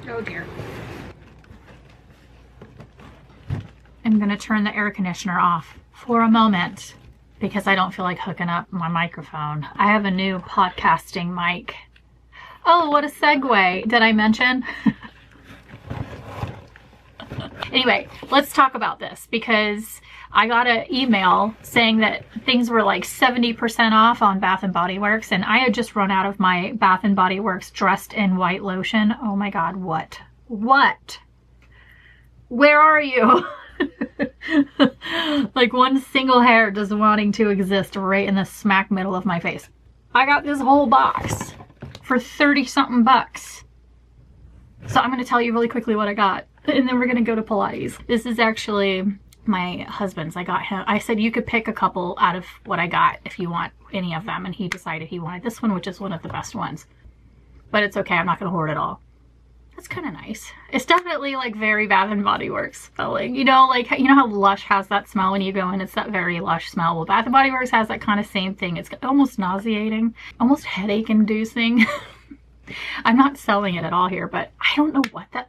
Oh dear. I'm gonna turn the air conditioner off for a moment because I don't feel like hooking up my microphone. I have a new podcasting mic. Oh, what a segue. Did I mention? Anyway, let's talk about this because I got an email saying that things were like 70% off on Bath & Body Works, and I had just run out of my Bath & Body Works Dressed in White lotion. Oh my God, what? What? Where are you? Like one single hair just wanting to exist right in the smack middle of my face. I got this whole box for 30-something bucks. So I'm going to tell you really quickly what I got, and then we're going to go to Pilates. This is actually my husband's. I got him, I said you could pick a couple out of what I got if you want any of them, and he decided he wanted this one, which is one of the best ones. But it's okay, I'm not going to hoard it all. That's kind of nice. It's definitely like very Bath & Body Works smelling. You know, like, you know how Lush has that smell when you go in? It's that very Lush smell. Well, Bath & Body Works has that kind of same thing. It's almost nauseating, almost headache inducing. I'm not selling it at all here, but I don't know what that,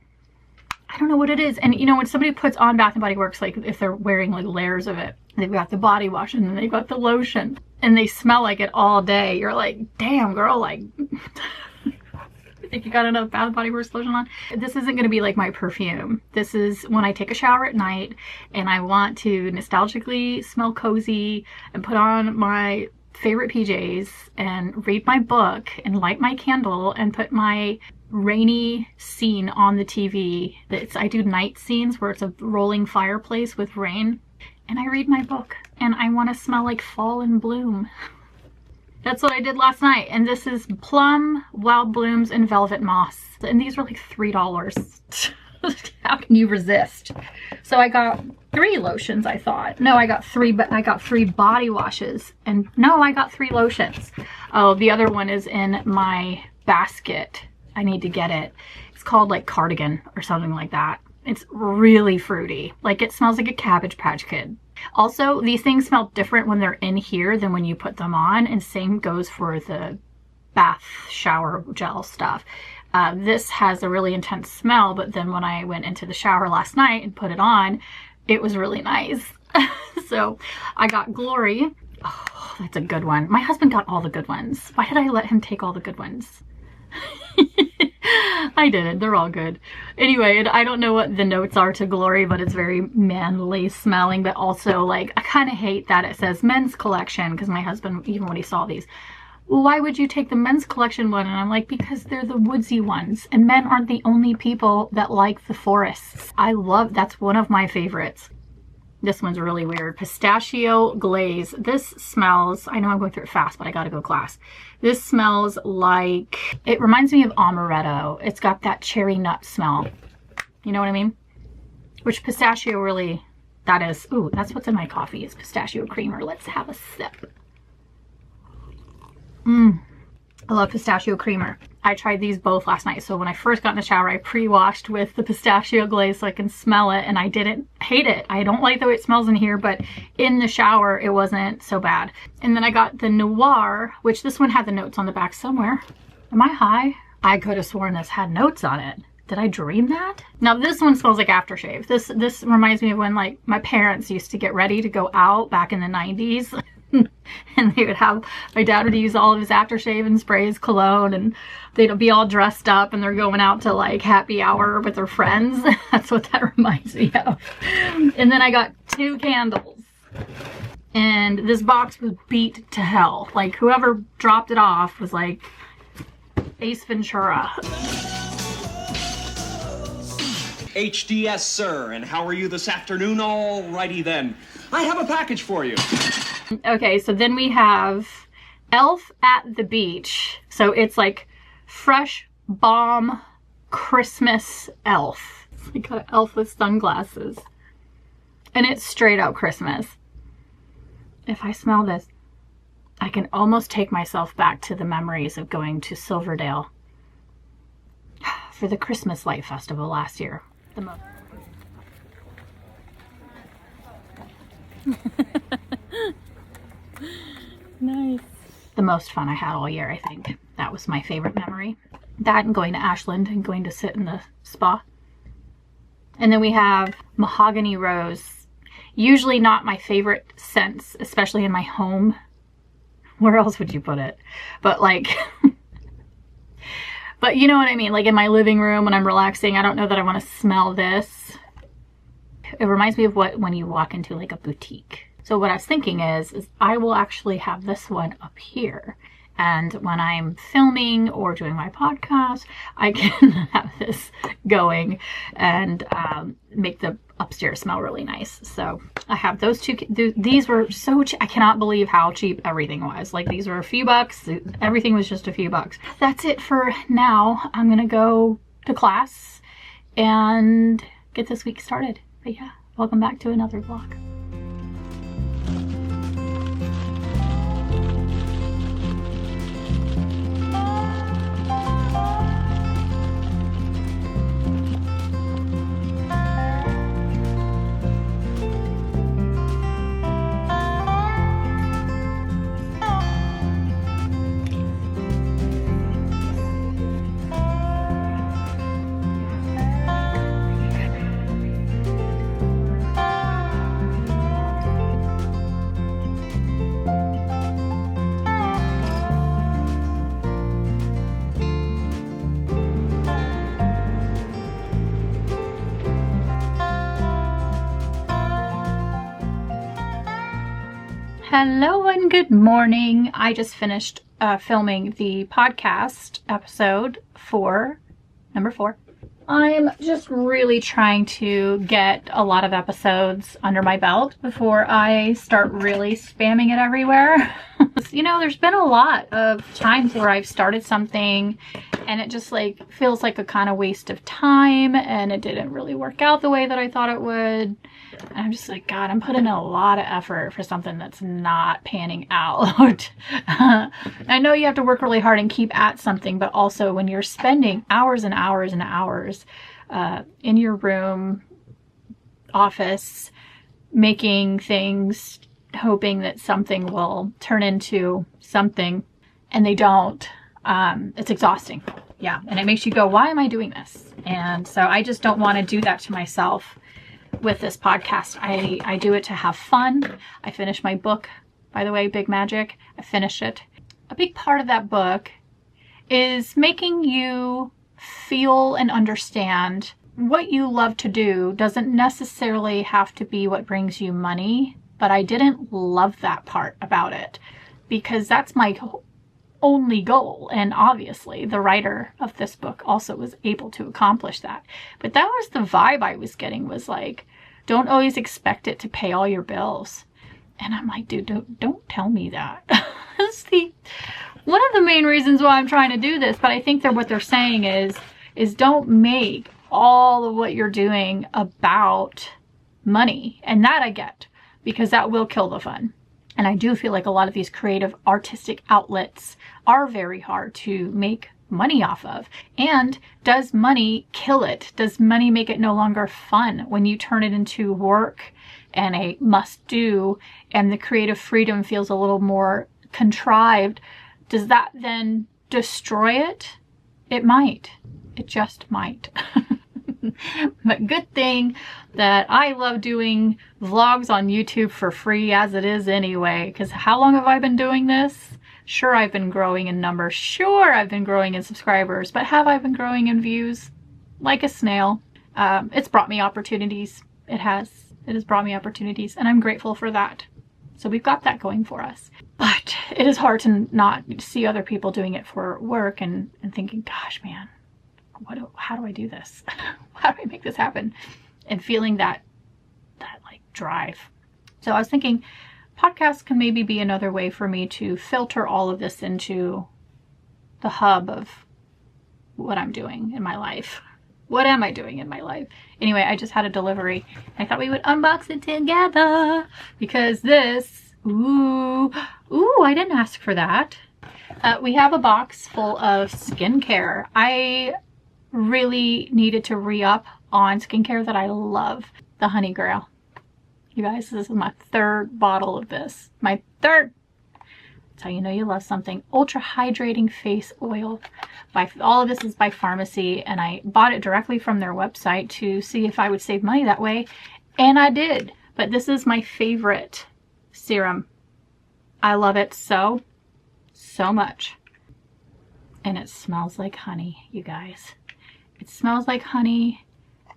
I don't know what it is. And you know, when somebody puts on Bath & Body Works, like if they're wearing like layers of it, they've got the body wash and then they've got the lotion and they smell like it all day. You're like, damn girl, like, I think you got enough Bath & Body Works lotion on. This isn't going to be like my perfume. This is when I take a shower at night and I want to nostalgically smell cozy and put on my favorite PJs and read my book and light my candle and put my rainy scene on the TV. I do night scenes where it's a rolling fireplace with rain, and I read my book and I want to smell like fall in bloom. That's what I did last night. And this is Plum, Wild Blooms, and Velvet Moss. And these were like $3. How can you resist? So I got 3 lotions, I thought. No, I got 3, but I got 3 body washes. And no, I got 3 lotions. Oh, the other one is in my basket. I need to get it. It's called like Cardigan or something like that. It's really fruity. Like it smells like a Cabbage Patch Kid. Also, these things smell different when they're in here than when you put them on, and same goes for the bath shower gel stuff. This has a really intense smell, but then when I went into the shower last night and put it on, it was really nice. So I got Glory. Oh, that's a good one. My husband got all the good ones. Why did I let him take all the good ones? I didn't. They're all good. Anyway, I don't know what the notes are to Glory, but it's very manly smelling, but also like I kind of hate that it says men's collection, because my husband, even when he saw these, well, why would you take the men's collection one? And I'm like, because they're the woodsy ones, and men aren't the only people that like the forests. That's one of my favorites. This one's really weird. Pistachio Glaze. This smells, I know I'm going through it fast, but I gotta go class. This smells like, it reminds me of amaretto. It's got that cherry nut smell. You know what I mean? Which pistachio really, that is, ooh, that's what's in my coffee is pistachio creamer. Let's have a sip. I love pistachio creamer. I tried these both last night. So when I first got in the shower, I pre-washed with the pistachio glaze so I can smell it, and I didn't hate it. I don't like the way it smells in here, but in the shower, it wasn't so bad. And then I got the Noir, which this one had the notes on the back somewhere. Am I high? I could have sworn this had notes on it. Did I dream that? Now this one smells like aftershave. This reminds me of when like my parents used to get ready to go out back in the 90s. And they would have, my dad would use all of his aftershave and spray his cologne, and they'd be all dressed up and they're going out to like happy hour with their friends. That's what that reminds me of. And then I got 2 candles, and this box was beat to hell. Like whoever dropped it off was like Ace Ventura. HDS, sir, and how are you this afternoon? Alrighty then. I have a package for you. Okay, so then we have Elf at the Beach. So it's like fresh bomb Christmas elf. It's like an elf with sunglasses. And it's straight out Christmas. If I smell this, I can almost take myself back to the memories of going to Silverdale for the Christmas Light Festival last year. Nice. The most fun I had all year, I think. That was my favorite memory. That and going to Ashland and going to sit in the spa. And then we have mahogany rose. Usually not my favorite scents, especially in my home. Where else would you put it? But like, but you know what I mean? Like in my living room when I'm relaxing, I don't know that I want to smell this. It reminds me of when you walk into like a boutique. So what I was thinking is I will actually have this one up here. And when I'm filming or doing my podcast, I can have this going and make the upstairs smell really nice. So I have those two. These were so cheap. I cannot believe how cheap everything was. Like these were a few bucks. Everything was just a few bucks. That's it for now. I'm going to go to class and get this week started. But yeah, welcome back to another vlog. Hello and good morning. I just finished filming the podcast episode number 4. I'm just really trying to get a lot of episodes under my belt before I start really spamming it everywhere. You know, there's been a lot of times where I've started something and it just like feels like a kind of waste of time and it didn't really work out the way that I thought it would. And I'm just like, God, I'm putting in a lot of effort for something that's not panning out. I know you have to work really hard and keep at something, but also when you're spending hours and hours and hours in your room, office, making things, hoping that something will turn into something, and they don't, it's exhausting. Yeah, and it makes you go, why am I doing this? And so I just don't want to do that to myself with this podcast. I do it to have fun. I finished my book, by the way, Big Magic. I finished it. A big part of that book is making you feel and understand what you love to do doesn't necessarily have to be what brings you money, but I didn't love that part about it because that's my only goal. And obviously the writer of this book also was able to accomplish that. But that was the vibe I was getting, was like, don't always expect it to pay all your bills. And I'm like, dude, don't tell me that. That's one of the main reasons why I'm trying to do this. But I think that what they're saying is don't make all of what you're doing about money. And that I get, because that will kill the fun. And I do feel like a lot of these creative artistic outlets are very hard to make money off of. And does money kill it? Does money make it no longer fun when you turn it into work and a must do, and the creative freedom feels a little more contrived? Does that then destroy it? It might. It just might. But good thing that I love doing vlogs on YouTube for free as it is anyway, because how long have I been doing this? Sure, I've been growing in numbers. Sure, I've been growing in subscribers, but have I been growing in views? Like a snail. It's brought me opportunities. It has brought me opportunities, and I'm grateful for that. So we've got that going for us. But it is hard to not see other people doing it for work and thinking, gosh, man, how do I do this? How do I make this happen? And feeling that like drive. So I was thinking podcasts can maybe be another way for me to filter all of this into the hub of what I'm doing in my life. What am I doing in my life? Anyway, I just had a delivery. I thought we would unbox it together because this, ooh, I didn't ask for that. We have a box full of skincare. I really needed to re-up on skincare that I love. The Honey Grail. You guys, this is my 3rd bottle of this. My 3rd. That's how you know you love something. Ultra hydrating face oil. All of this is by Farmacy, and I bought it directly from their website to see if I would save money that way, and I did. But this is my favorite serum. I love it so much. And it smells like honey, you guys. It smells like honey.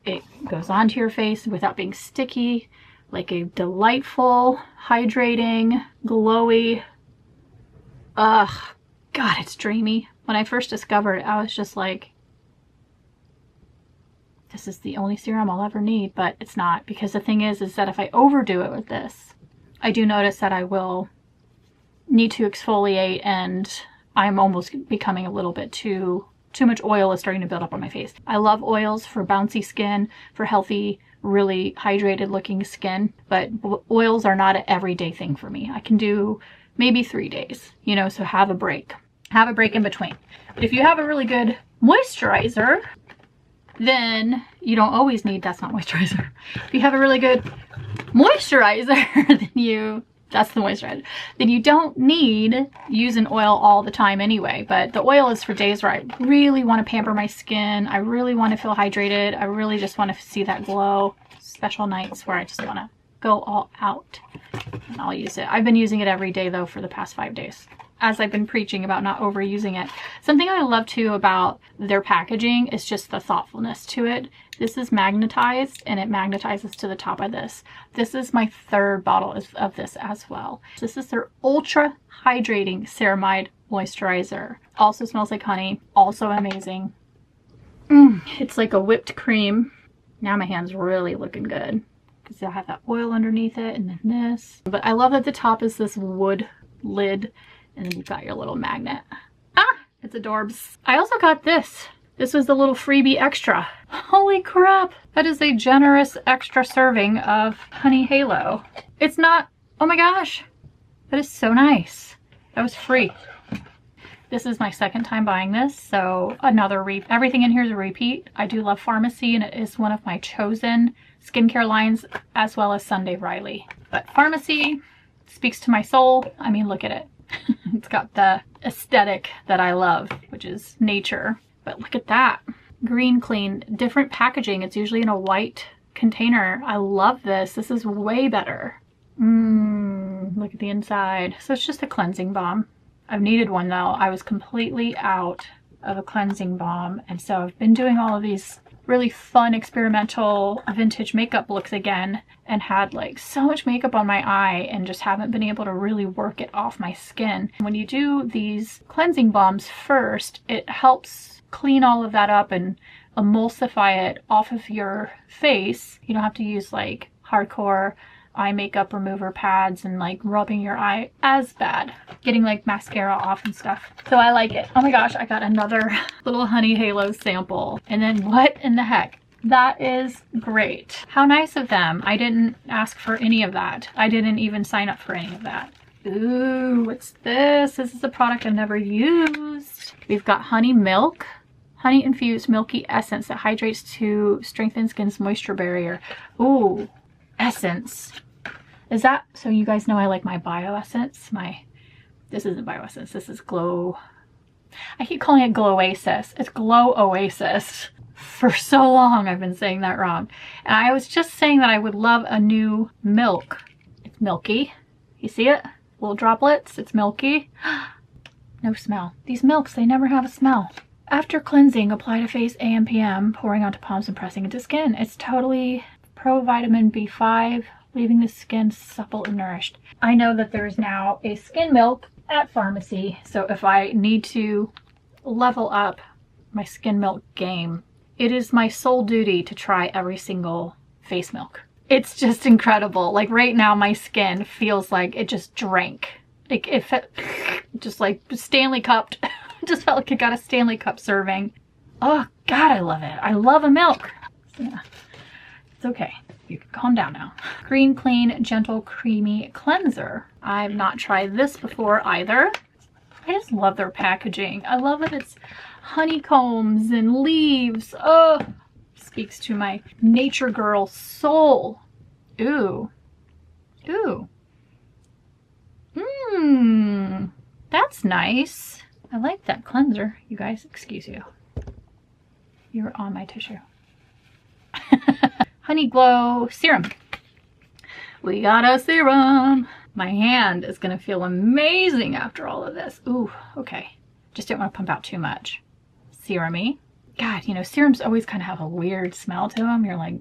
It goes onto your face without being sticky. Like a delightful, hydrating, glowy, ugh, God, it's dreamy. When I first discovered it, I was just like, this is the only serum I'll ever need, but it's not, because the thing is that if I overdo it with this, I do notice that I will need to exfoliate, and I'm almost becoming a little bit too much oil is starting to build up on my face. I love oils for bouncy skin, for healthy, really hydrated looking skin, but oils are not an everyday thing for me. I can do maybe 3 days, you know, so have a break in between. But if you have a really good moisturizer, then you don't always need, that's not moisturizer. If you have a really good moisturizer, that's the moisturizer, then you don't need using oil all the time anyway. But the oil is for days where I really want to pamper my skin. I really want to feel hydrated. I really just want to see that glow. Special nights where I just want to go all out, and I'll use it. I've been using it every day though for the past 5 days, as I've been preaching about not overusing it. Something I love too about their packaging is just the thoughtfulness to it. This is magnetized, and it magnetizes to the top of this. This is my 3rd bottle of this as well. This is their Ultra Hydrating Ceramide Moisturizer. Also smells like honey. Also amazing. It's like a whipped cream. Now my hand's really looking good, because I have that oil underneath it, and then this. But I love that the top is this wood lid, and then you've got your little magnet. Ah, it's adorbs. I also got this. This was the little freebie extra. Holy crap. That is a generous extra serving of Honey Halo. It's not, oh my gosh. That is so nice. That was free. This is my 2nd time buying this, so everything in here is a repeat. I do love Farmacy, and it is one of my chosen skincare lines, as well as Sunday Riley. But Farmacy speaks to my soul. I mean, look at it. It's got the aesthetic that I love, which is nature. But look at that. Green Clean, different packaging. It's usually in a white container. I love this. This is way better. Look at the inside. So it's just a cleansing balm. I've needed one though. I was completely out of a cleansing balm, and so I've been doing all of these really fun experimental vintage makeup looks again, and had like so much makeup on my eye and just haven't been able to really work it off my skin. When you do these cleansing balms first, it helps clean all of that up and emulsify it off of your face. You don't have to use like hardcore eye makeup remover pads and like rubbing your eye as bad, getting like mascara off and stuff. So I like it. Oh my gosh, I got another little Honey Halo sample. And then what in the heck? That is great. How nice of them. I didn't ask for any of that. I didn't even sign up for any of that. Ooh, what's this? This is a product I've never used. We've got honey milk. Honey infused milky essence that hydrates to strengthen skin's moisture barrier. Ooh, essence. Is that, so you guys know I like my Bioessence. This isn't Bioessence, this is Glow. I keep calling it Glow Oasis. It's Glow Oasis. For so long I've been saying that wrong. And I was just saying that I would love a new milk. It's milky. You see it? Little droplets. It's milky. No smell. These milks, they never have a smell. After cleansing, apply to face AM PM, pouring onto palms and pressing into skin. It's totally pro vitamin B5, leaving the skin supple and nourished. I know that there's now a skin milk at Farmacy, so if I need to level up my skin milk game, it is my sole duty to try every single face milk. It's just incredible. Like right now my skin feels like it just drank. Like it felt just like Stanley cupped. Just felt like it got a Stanley Cup serving. Oh God, I love it. I love a milk. Yeah, it's okay. You can calm down now. Green Clean Gentle Creamy Cleanser. I've not tried this before either. I just love their packaging. I love that it's honeycombs and leaves. Oh, speaks to my nature girl soul. Ooh. Ooh. Mmm. That's nice. I like that cleanser. You guys, excuse you. You're on my tissue. Honey Glow Serum. We got a serum. My hand is gonna feel amazing after all of this. Ooh, okay. Just didn't want to pump out too much. Serum-y. God, you know, serums always kind of have a weird smell to them. You're like,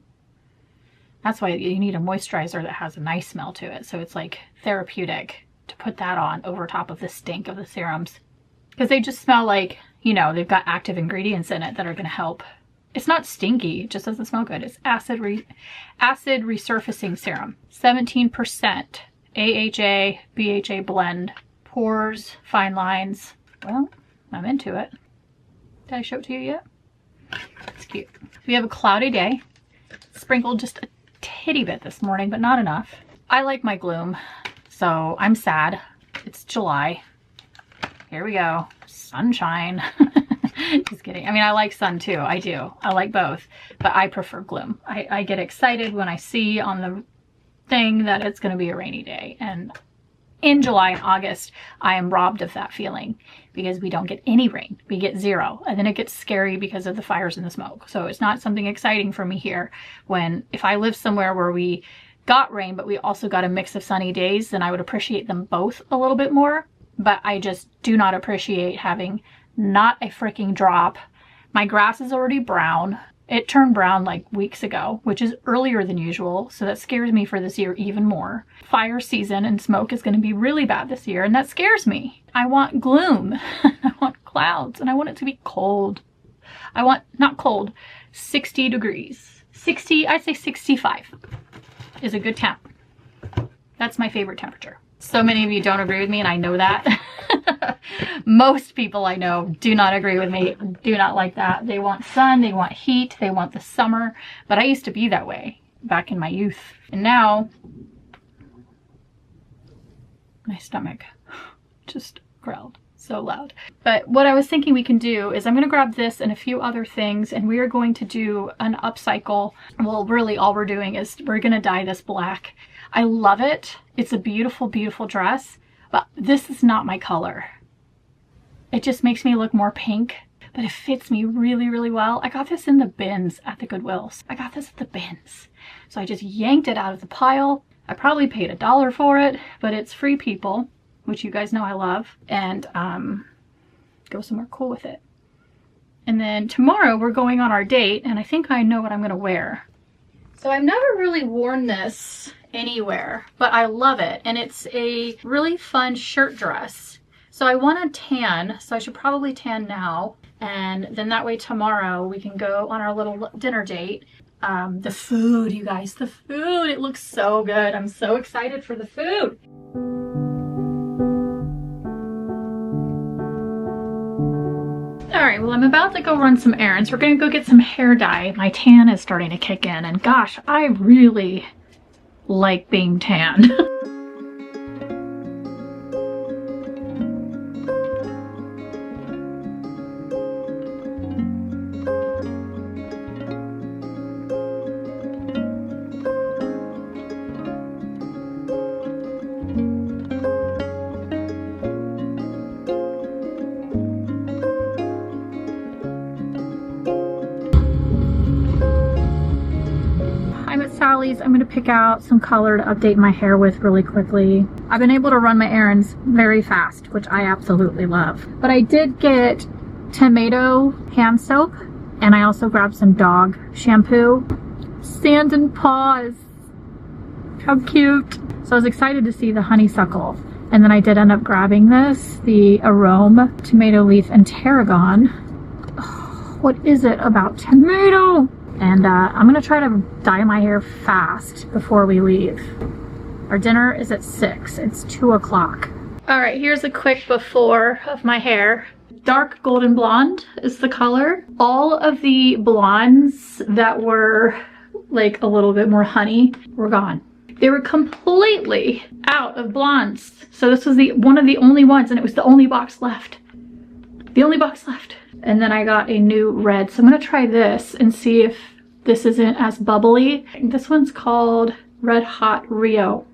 that's why you need a moisturizer that has a nice smell to it. So it's like therapeutic to put that on over top of the stink of the serums. Because they just smell like, you know, they've got active ingredients in it that are going to help. It's not stinky, it just doesn't smell good. It's acid resurfacing serum. 17% AHA, BHA blend. Pores, fine lines. Well, I'm into it. Did I show it to you yet? It's cute. We have a cloudy day. Sprinkled just a titty bit this morning, but not enough. I like my gloom, so I'm sad. It's July. Here we go. Sunshine. Just kidding. I mean, I like sun too. I do. I like both, but I prefer gloom. I get excited when I see on the thing that it's going to be a rainy day. And in July and August, I am robbed of that feeling because we don't get any rain. We get zero. And then it gets scary because of the fires and the smoke. So it's not something exciting for me here when, if I live somewhere where we got rain, but we also got a mix of sunny days, then I would appreciate them both a little bit more. But I just do not appreciate having not a freaking drop. My grass is already brown. It turned brown like weeks ago, which is earlier than usual. So that scares me for this year even more. Fire season and smoke is going to be really bad this year, and that scares me. I want gloom. I want clouds, and I want it to be cold. I want, not cold, 60 degrees. 60, I'd say 65 is a good temp. That's my favorite temperature. So many of you don't agree with me, and I know that. Most people I know do not agree with me, do not like that. They want sun, they want heat, they want the summer. But I used to be that way back in my youth. And now, my stomach just growled so loud. But what I was thinking we can do is I'm going to grab this and a few other things, and we are going to do an upcycle. Well, really all we're doing is we're going to dye this black. I love it. It's a beautiful, beautiful dress, but this is not my color. It just makes me look more pink, but it fits me really, really well. I got this in the bins at the Goodwills. I got this at the bins. So I just yanked it out of the pile. I probably paid $1 for it, but it's Free People, which you guys know I love, and go somewhere cool with it. And then tomorrow we're going on our date, and I think I know what I'm gonna wear. So I've never really worn this anywhere, but I love it, and it's a really fun shirt dress. So I want to tan, so I should probably tan now, and then that way tomorrow we can go on our little dinner date. The food, you guys, the food, it looks so good. I'm so excited for the food. All right, well, I'm about to go run some errands. We're gonna go get some hair dye. My tan is starting to kick in, and gosh, I really like being tan. I'm going to pick out some color to update my hair with really quickly. I've been able to run my errands very fast, which I absolutely love. But I did get tomato hand soap, and I also grabbed some dog shampoo. Sand and paws. How cute. So I was excited to see the honeysuckle. And then I did end up grabbing this, the Arome Tomato Leaf and Tarragon. Oh, what is it about tomato? And I'm gonna try to dye my hair fast before we leave. Our dinner is at 6, it's 2 o'clock. All right, here's a quick before of my hair. Dark golden blonde is the color. All of the blondes that were like a little bit more honey were gone. They were completely out of blondes. So this was one of the only ones, and it was the only box left. The only box left. And then I got a new red. So I'm gonna try this and see if this isn't as bubbly. This one's called Red Hot Rio.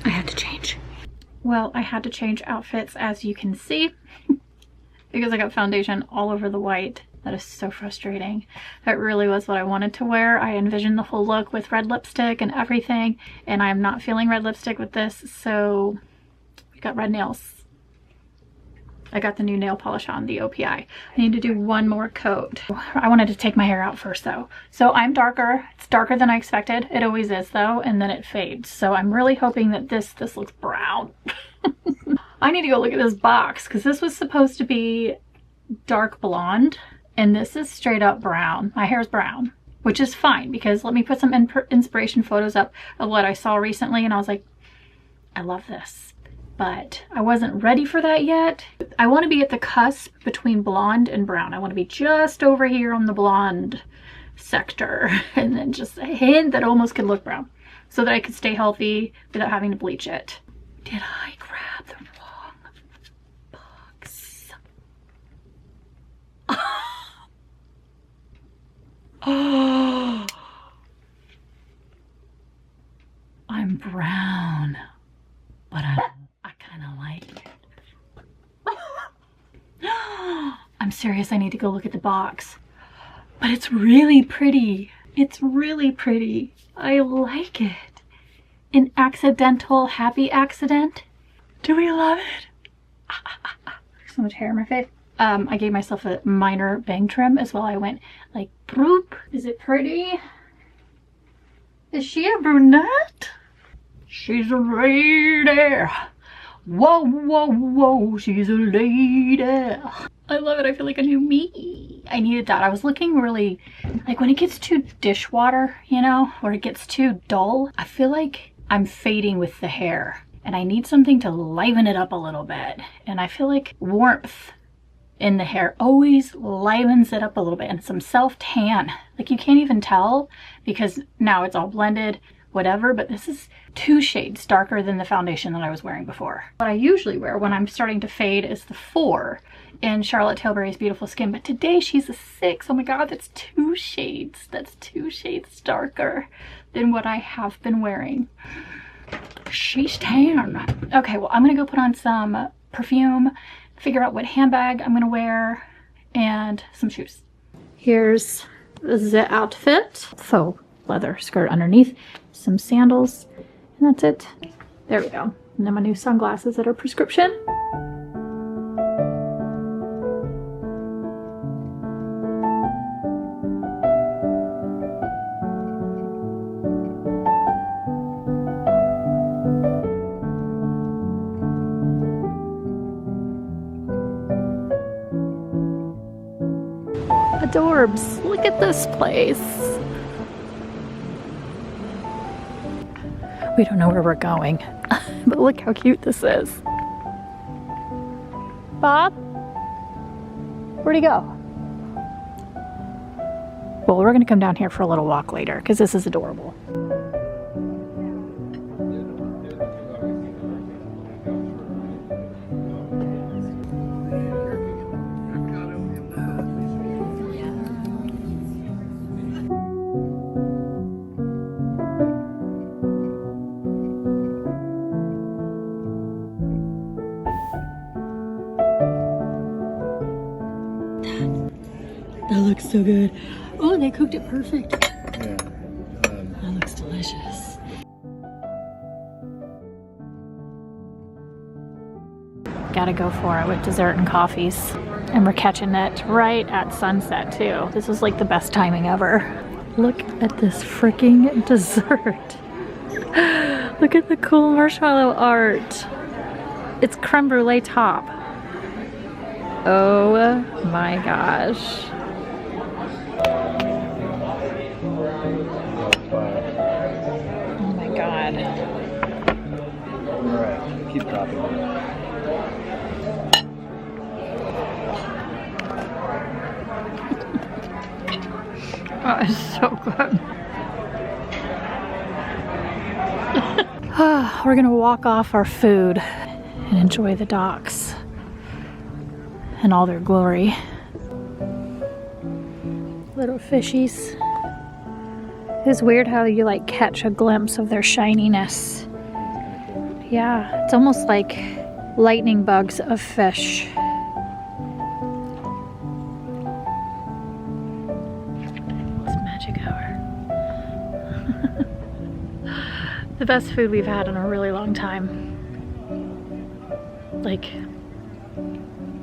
I had to change. Well, I had to change outfits, as you can see, because I got foundation all over the white. That is so frustrating. That really was what I wanted to wear. I envisioned the whole look with red lipstick and everything, and I'm not feeling red lipstick with this, so we got red nails. I got the new nail polish on, the OPI. I need to do one more coat. I wanted to take my hair out first though. So I'm darker. It's darker than I expected. It always is though, and then it fades. So I'm really hoping that this looks brown. I need to go look at this box because this was supposed to be dark blonde and this is straight up brown. My hair's brown, which is fine because let me put some inspiration photos up of what I saw recently and I was like, I love this. But I wasn't ready for that yet. I want to be at the cusp between blonde and brown. I want to be just over here on the blonde sector and then just a hint that almost could look brown so that I could stay healthy without having to bleach it. Did I grab the wrong box? Oh, I'm brown, but I kind of like it. I'm serious, I need to go look at the box. But it's really pretty. It's really pretty. I like it. An accidental happy accident. Do we love it? So much hair in my face. I gave myself a minor bang trim as well. I went like, broop. Is it pretty? Is she a brunette? She's a lady. Whoa, whoa, whoa, she's a lady. I love it. I feel like a new me. I needed that. I was looking really, like when it gets too dishwater, you know, or it gets too dull, I feel like I'm fading with the hair and I need something to liven it up a little bit. And I feel like warmth in the hair always livens it up a little bit, and some self-tan. Like you can't even tell because now it's all blended, whatever, but this is 2 shades darker than the foundation that I was wearing before. What I usually wear when I'm starting to fade is the 4 in Charlotte Tilbury's Beautiful Skin, but today she's a 6. Oh my god, that's 2 shades. That's 2 shades darker than what I have been wearing. She's tan. Okay, well, I'm gonna go put on some perfume, figure out what handbag I'm gonna wear, and some shoes. Here's the outfit. Faux leather skirt underneath, some sandals, and that's it. There we go. And then my new sunglasses that are prescription. Adorbs, look at this place. We don't know where we're going, but look how cute this is. Bob? Where'd he go? Well, we're gonna come down here for a little walk later because this is adorable. That looks so good. Oh, they cooked it perfect. Yeah. That looks delicious. Gotta go for it with dessert and coffees. And we're catching it right at sunset too. This is like the best timing ever. Look at this freaking dessert. Look at the cool marshmallow art. It's creme brulee top. Oh my gosh. Oh my god. Alright, keep dropping it. Oh, it's so good. We're gonna walk off our food and enjoy the docks in all their glory. Little fishies. It's weird how you like catch a glimpse of their shininess Yeah, it's almost like lightning bugs of fish. It's magic hour. The best food we've had in a really long time. Like,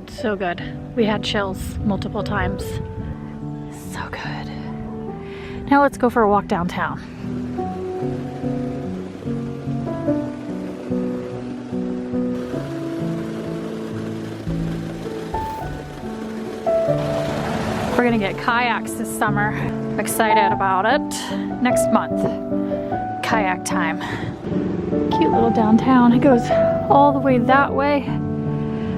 so good. We had chills multiple times. So good. Now let's go for a walk downtown. We're gonna get kayaks this summer. I'm excited about it. Next month, kayak time. Cute little downtown. It goes all the way that way.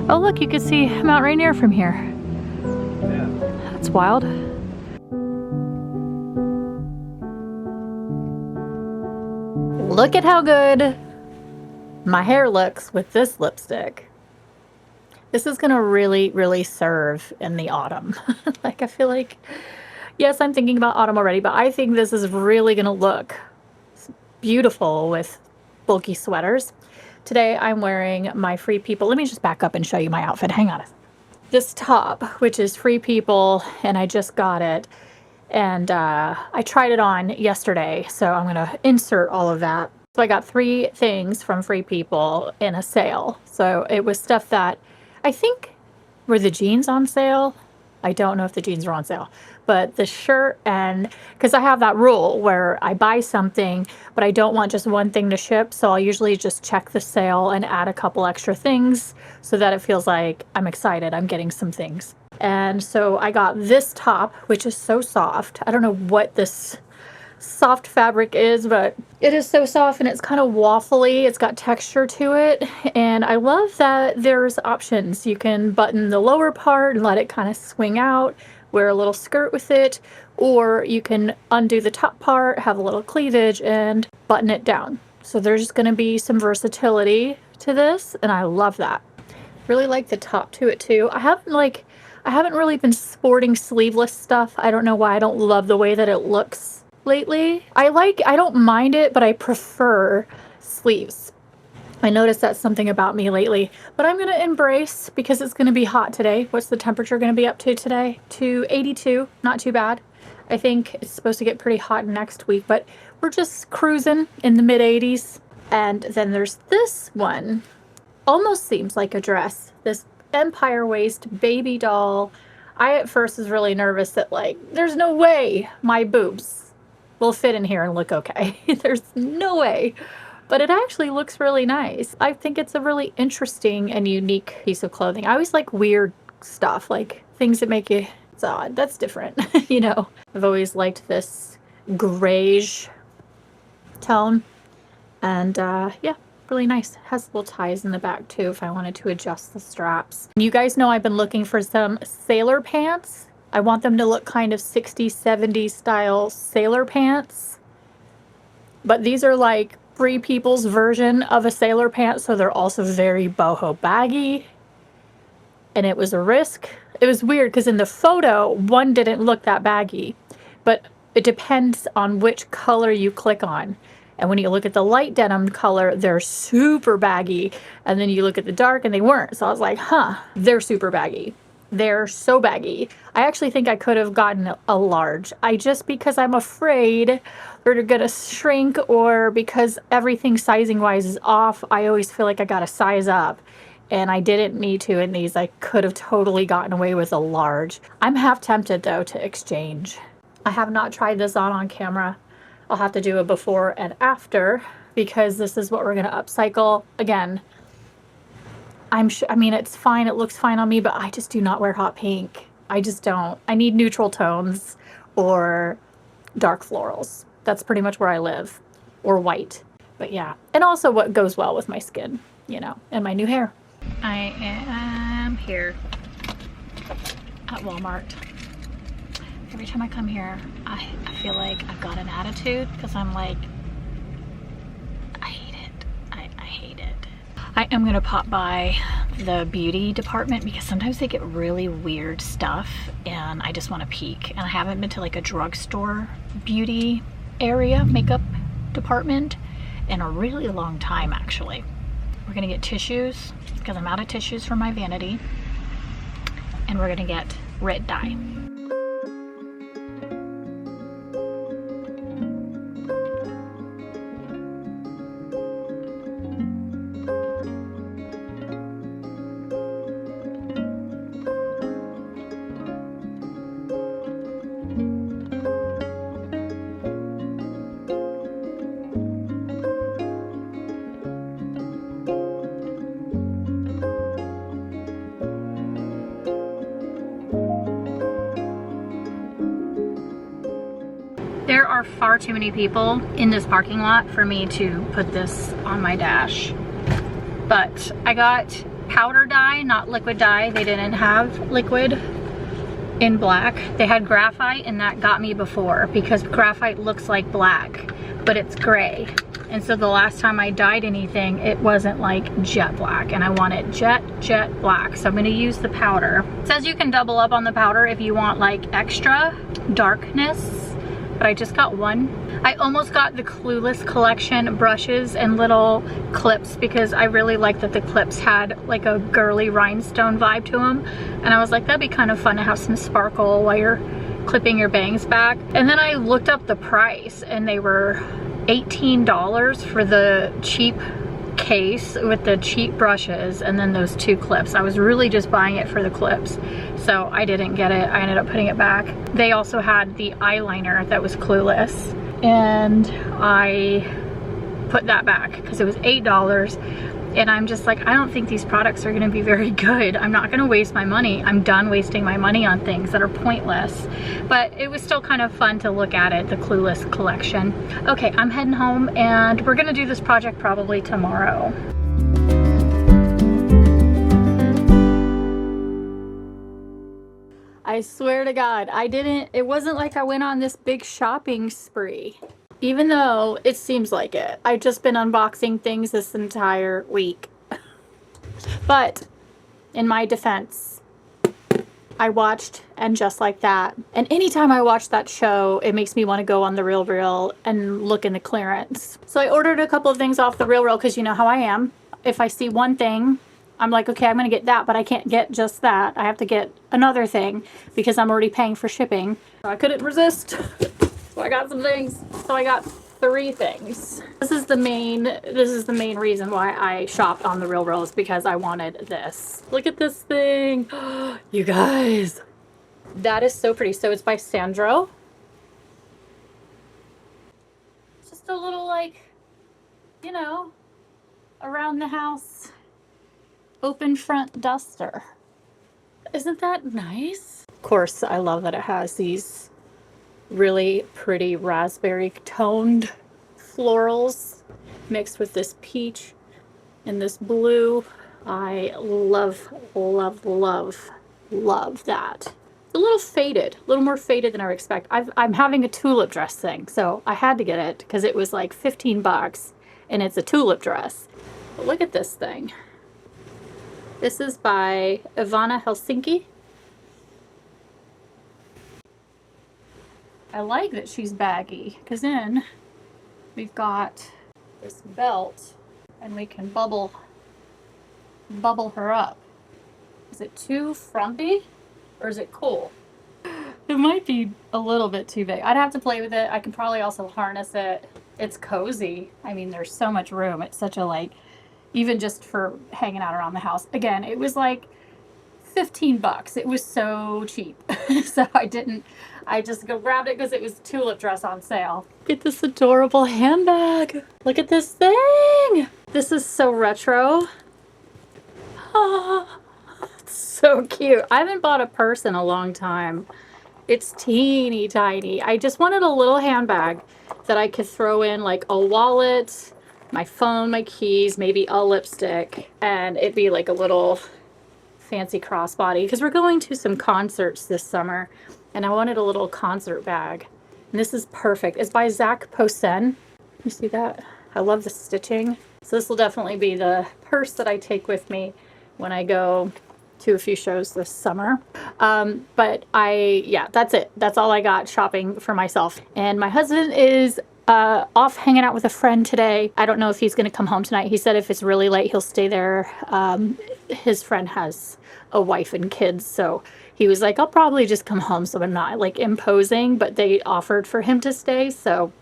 Oh look, you can see Mount Rainier from here. That's wild. Look at how good my hair looks with this lipstick. This is gonna really, really serve in the autumn. Like, I feel like, yes, I'm thinking about autumn already, but I think this is really gonna look beautiful with bulky sweaters. Today I'm wearing my Free People. Let me just back up and show you my outfit. Hang on. This top, which is Free People, and I just got it. And I tried it on yesterday, so I'm gonna insert all of that. So I got 3 things from Free People in a sale. So it was stuff that I think were the jeans on sale. I don't know if the jeans are on sale, but the shirt, and because I have that rule where I buy something, but I don't want just one thing to ship. So I'll usually just check the sale and add a couple extra things so that it feels like I'm excited, I'm getting some things. And so I got this top, which is so soft. I don't know what this soft fabric is, but it is so soft and it's kind of waffly. It's got texture to it, and I love that there's options. You can button the lower part and let it kind of swing out, wear a little skirt with it, or you can undo the top part, have a little cleavage, and button it down. So there's going to be some versatility to this, and I love that. Really like the top to it too. I haven't really been sporting sleeveless stuff. I don't know why. I don't love the way that it looks lately. I don't mind it, but I prefer sleeves. I noticed that's something about me lately, but I'm gonna embrace, because it's gonna be hot today. What's the temperature gonna be up to today? To 82, not too bad. I think it's supposed to get pretty hot next week, but we're just cruising in the mid 80s. And then there's this one, almost seems like a dress. This empire waist baby doll. I at first was really nervous that, like, there's no way my boobs will fit in here and look okay. There's no way. But it actually looks really nice. I think it's a really interesting and unique piece of clothing. I always like weird stuff, like things that make you, it's odd. That's different, you know. I've always liked this grayish tone. And yeah, really nice. It has little ties in the back too if I wanted to adjust the straps. You guys know I've been looking for some sailor pants. I want them to look kind of 60s, 70s style sailor pants. But these are like Free People's version of a sailor pant, so they're also very boho baggy. And it was a risk. It was weird because in the photo, one didn't look that baggy. But it depends on which color you click on. And when you look at the light denim color, they're super baggy. And then you look at the dark and they weren't. So I was like, huh, they're super baggy. They're so baggy. I actually think I could have gotten a large. Because I'm afraid they're gonna shrink, or because everything sizing wise is off, I always feel like I gotta size up. And I didn't need to in these. I could have totally gotten away with a large. I'm half tempted though to exchange. I have not tried this on camera. I'll have to do a before and after, because this is what we're gonna upcycle. Again, I mean, it's fine. It looks fine on me, but I just do not wear hot pink. I just don't. I need neutral tones or dark florals. That's pretty much where I live. Or white. But yeah. And also what goes well with my skin, you know, and my new hair. I am here at Walmart. Every time I come here, I feel like I've got an attitude, because I'm like, I hate it. I hate it. I am gonna pop by the beauty department, because sometimes they get really weird stuff and I just want to peek. And I haven't been to like a drugstore beauty area, makeup department, in a really long time actually. We're gonna get tissues because I'm out of tissues for my vanity. And we're gonna get red dye. There are far too many people in this parking lot for me to put this on my dash. But I got powder dye, not liquid dye. They didn't have liquid in black. They had graphite, and that got me before because graphite looks like black, but it's gray. And so the last time I dyed anything, it wasn't like jet black, and I wanted jet black. So I'm gonna use the powder. It says you can double up on the powder if you want like extra darkness, but I just got one. I almost got the Clueless collection brushes and little clips because I really liked that the clips had like a girly rhinestone vibe to them. And I was like, that'd be kind of fun to have some sparkle while you're clipping your bangs back. And then I looked up the price and they were $18 for the cheap case with the cheap brushes and then those two clips. I was really just buying it for the clips, so I didn't get it. I ended up putting it back. They also had the eyeliner that was Clueless, and I put that back because it was $8, and I'm just like, I don't think these products are going to be very good. I'm not going to waste my money. I'm done wasting my money on things that are pointless. But it was still kind of fun to look at it, the Clueless collection. Okay, I'm heading home, and we're going to do this project probably tomorrow. I swear to God, it wasn't like I went on this big shopping spree. Even though it seems like it. I've just been unboxing things this entire week. But in my defense, I watched And Just Like That. And anytime I watch that show, it makes me want to go on the RealReal and look in the clearance. So I ordered a couple of things off the RealReal because you know how I am. If I see one thing, I'm like, okay, I'm going to get that, but I can't get just that. I have to get another thing because I'm already paying for shipping. So I couldn't resist. So I got some things. So I got 3 things. This is the main reason why I shopped on the RealReal is because I wanted this. Look at this thing. You guys. That is so pretty. So it's by Sandro. It's just a little like, you know, around the house open front duster. Isn't that nice? Of course, I love that it has these really pretty raspberry toned florals mixed with this peach and this blue. I love that. It's a little faded, a little more faded than I would expect. I'm having a tulip dress thing, so I had to get it because it was like 15 bucks and it's a tulip dress. But look at this thing. This is by Ivana Helsinki. I like that she's baggy because then we've got this belt and we can bubble her up. Is it too frumpy or is it cool? It might be a little bit too big. I'd have to play with it. I can probably also harness it. It's cozy. I mean, there's so much room. It's such a like, even just for hanging out around the house. Again, it was like 15 bucks. It was so cheap. So I just grabbed it because it was tulip dress on sale. Look at this adorable handbag. Look at this thing. This is so retro. Oh, it's so cute. I haven't bought a purse in a long time. It's teeny tiny. I just wanted a little handbag that I could throw in like a wallet, my phone, my keys, maybe a lipstick, and it'd be like a little fancy crossbody because we're going to some concerts this summer and I wanted a little concert bag. And this is perfect. It's by Zach Posen. You see that? I love the stitching. So this will definitely be the purse that I take with me when I go to a few shows this summer. But yeah, that's it. That's all I got shopping for myself. And my husband is off hanging out with a friend today. I don't know if he's going to come home tonight. He said if it's really late, he'll stay there. His friend has a wife and kids, so he was like, I'll probably just come home so I'm not like imposing, but they offered for him to stay, so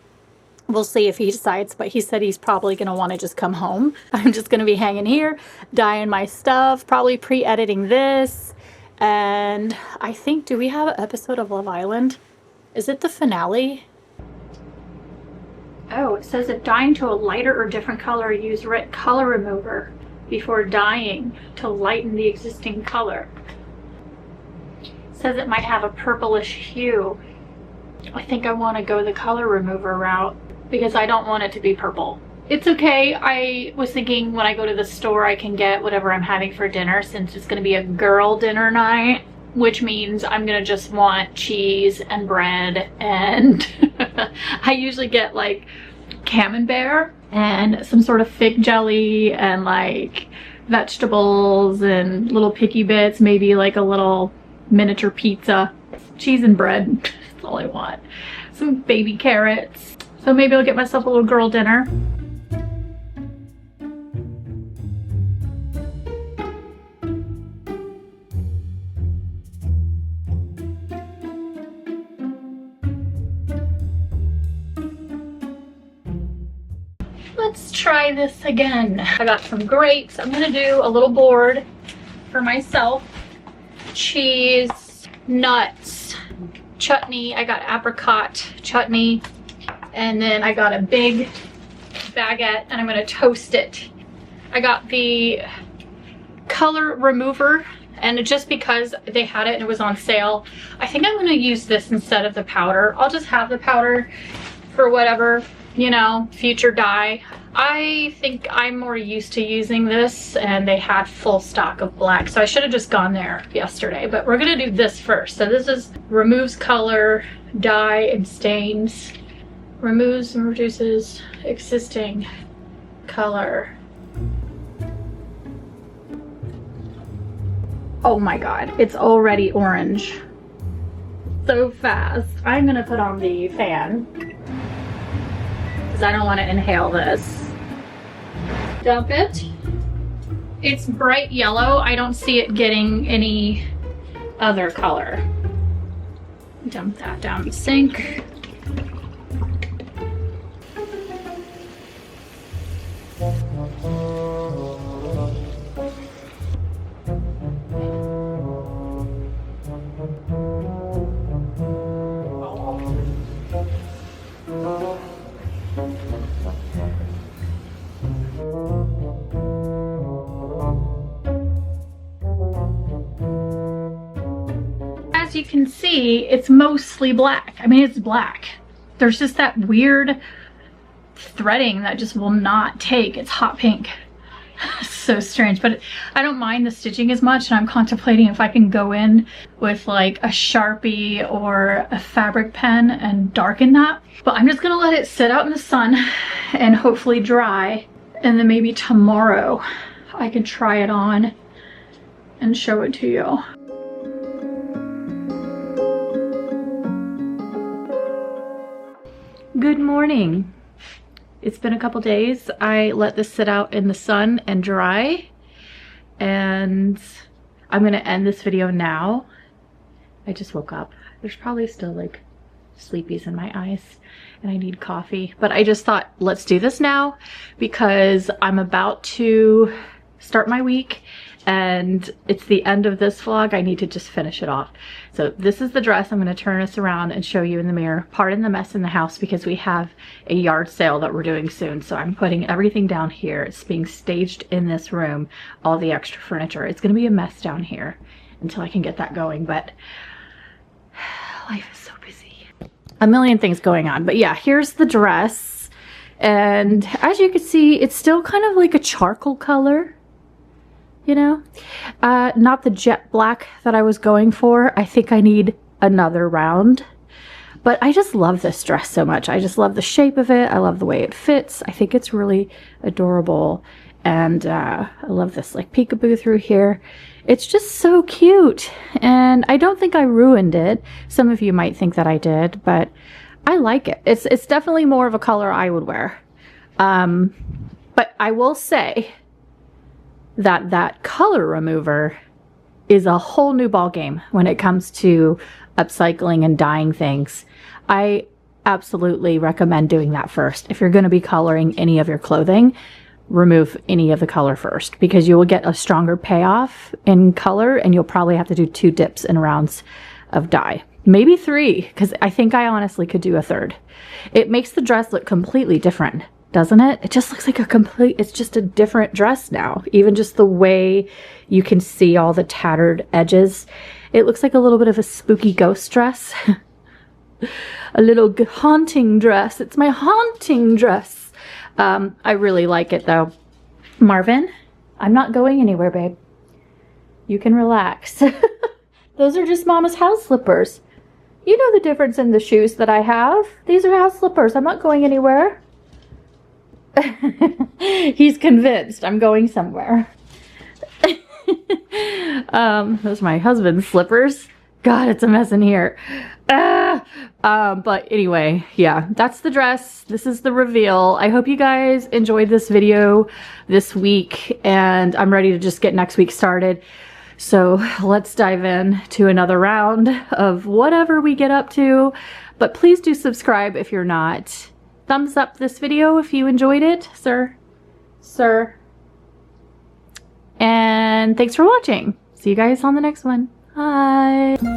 we'll see if he decides. But he said he's probably going to want to just come home. I'm just going to be hanging here, dyeing my stuff, probably pre-editing this. And I think, do we have an episode of Love Island? Is it the finale? Oh, it says if dyeing to a lighter or different color, use red color remover before dyeing to lighten the existing color. It says it might have a purplish hue. I think I want to go the color remover route because I don't want it to be purple. It's okay. I was thinking when I go to the store, I can get whatever I'm having for dinner since it's going to be a girl dinner night, which means I'm going to just want cheese and bread, and I usually get like camembert and some sort of fig jelly and like vegetables and little picky bits, maybe like a little miniature pizza. Cheese and bread, that's all I want. Some baby carrots. So maybe I'll get myself a little girl dinner. Let's try this again. I got some grapes. I'm gonna do a little board for myself. Cheese, nuts, chutney. I got apricot chutney. And then I got a big baguette and I'm gonna toast it. I got the color remover, and just because they had it and it was on sale, I think I'm gonna use this instead of the powder. I'll just have the powder for whatever, you know, future dye. I think I'm more used to using this, and they had full stock of black, so I should have just gone there yesterday, but we're gonna do this first. So this is removes color, dye, and stains. Removes and reduces existing color. Oh my god, it's already orange. So fast. I'm gonna put on the fan because I don't want to inhale this. Dump it. It's bright yellow. I don't see it getting any other color. Dump that down the sink. As you can see, it's mostly black. I mean, it's black. There's just that weird threading that just will not take. It's hot pink. So strange, but I don't mind the stitching as much, and I'm contemplating if I can go in with like a Sharpie or a fabric pen and darken that. But I'm just gonna let it sit out in the sun and hopefully dry, and then maybe tomorrow I can try it on and show it to you. Good morning. It's been a couple days. I let this sit out in the sun and dry, and I'm gonna end this video now. I just woke up. There's probably still like sleepies in my eyes and I need coffee, but I just thought let's do this now because I'm about to start my week and it's the end of this vlog. I need to just finish it off. So this is the dress. I'm going to turn us around and show you in the mirror. Pardon the mess in the house because we have a yard sale that we're doing soon. So I'm putting everything down here. It's being staged in this room, all the extra furniture. It's going to be a mess down here until I can get that going, but life is so busy. A million things going on, but yeah, here's the dress. And as you can see, it's still kind of like a charcoal color. You know, not the jet black that I was going for. I think I need another round, but I just love this dress so much. I just love the shape of it. I love the way it fits. I think it's really adorable. And I love this like peekaboo through here. It's just so cute. And I don't think I ruined it. Some of you might think that I did, but I like it. It's definitely more of a color I would wear. But I will say that that color remover is a whole new ball game when it comes to upcycling and dyeing things. I absolutely recommend doing that first. If you're going to be coloring any of your clothing, remove any of the color first, because you will get a stronger payoff in color, and you'll probably have to do 2 dips and rounds of dye. Maybe 3, because I think I honestly could do a 3rd. It makes the dress look completely different, doesn't it? It just looks like it's just a different dress now. Even just the way you can see all the tattered edges. It looks like a little bit of a spooky ghost dress. A little haunting dress. It's my haunting dress. I really like it though. Marvin, I'm not going anywhere, babe. You can relax. Those are just Mama's house slippers. You know the difference in the shoes that I have. These are house slippers. I'm not going anywhere. He's convinced I'm going somewhere. Those are my husband's slippers. God, it's a mess in here. But anyway, yeah, that's the dress. This is the reveal. I hope you guys enjoyed this video this week, and I'm ready to just get next week started. So let's dive in to another round of whatever we get up to. But please do subscribe if you're not. Thumbs up this video if you enjoyed it, sir. And thanks for watching. See you guys on the next one. Bye.